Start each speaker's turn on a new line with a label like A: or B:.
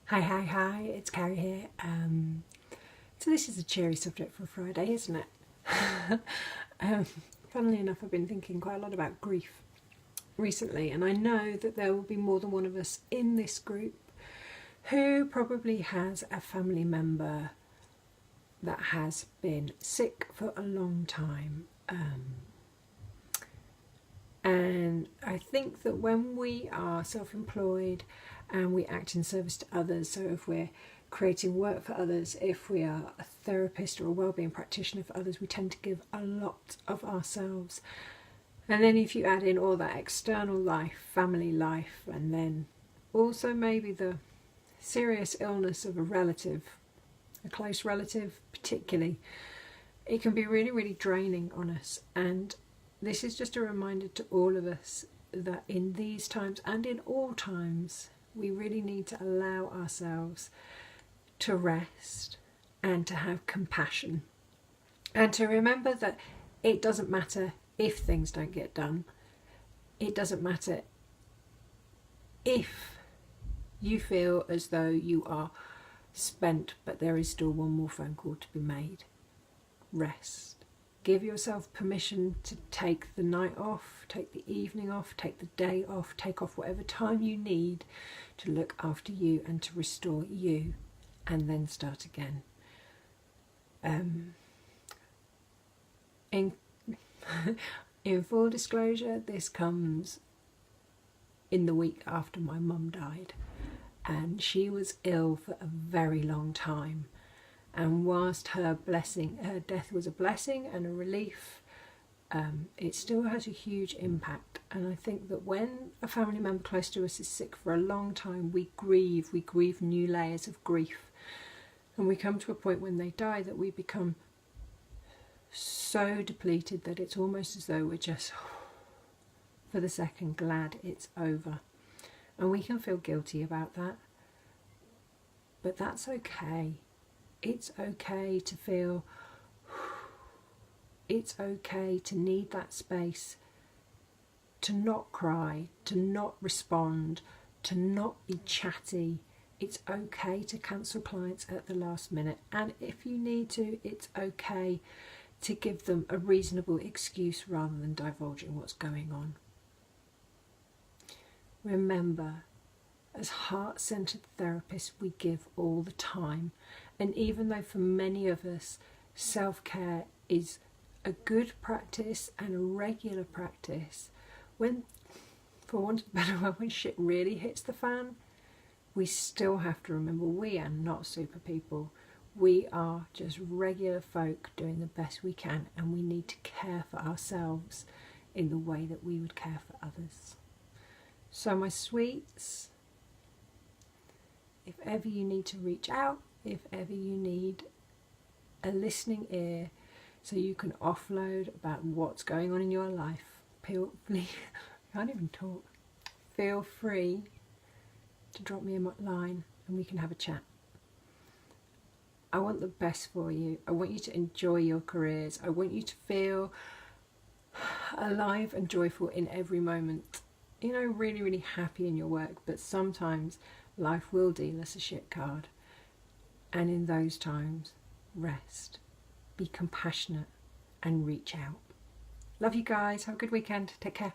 A: Hi, it's Carrie here. So this is a cheery subject for a Friday, isn't it? um, Funnily enough, I've been thinking quite a lot about grief recently, and I know that there will be more than one of us in this group who probably has a family member that has been sick for a long time. And I think that when we are self-employed and we act in service to others, so if we're creating work for others, if we are a therapist or a wellbeing practitioner for others, we tend to give a lot of ourselves. And then if you add in all that external life, family life, and then also maybe the serious illness of a relative, a close relative particularly, it can be really, really draining on us. And this is just a reminder to all of us that in these times and in all times, we really need to allow ourselves to rest and to have compassion and to remember that it doesn't matter if things don't get done. It doesn't matter if you feel as though you are spent, but there is still one more phone call to be made. Rest. Give yourself permission to take the night off, take the evening off, take the day off, take off whatever time you need to look after you and to restore you, and then start again. In full disclosure, this comes in the week after my mum died, and she was ill for a very long time. And whilst her death was a blessing and a relief, it still has a huge impact. And I think that when a family member close to us is sick for a long time, we grieve new layers of grief. And we come to a point when they die that we become so depleted that it's almost as though we're just, for the second, glad it's over. And we can feel guilty about that. But that's okay. It's okay to feel, it's okay to need that space, to not cry, to not respond, to not be chatty. It's okay to cancel clients at the last minute. And if you need to, it's okay to give them a reasonable excuse rather than divulging what's going on. Remember, as heart-centered therapists, we give all the time. And even though for many of us, self-care is a good practice and a regular practice, when, for want of a better word, when shit really hits the fan, we still have to remember we are not super people. We are just regular folk doing the best we can, and we need to care for ourselves in the way that we would care for others. So my sweets, if ever you need to reach out, if ever you need a listening ear so you can offload about what's going on in your life, feel free to drop me a line and we can have a chat. I want the best for you. I want you to enjoy your careers. I want you to feel alive and joyful in every moment. You know, really, really happy in your work, but sometimes life will deal us a shit card. And in those times, rest, be compassionate and reach out. Love you guys. Have a good weekend. Take care.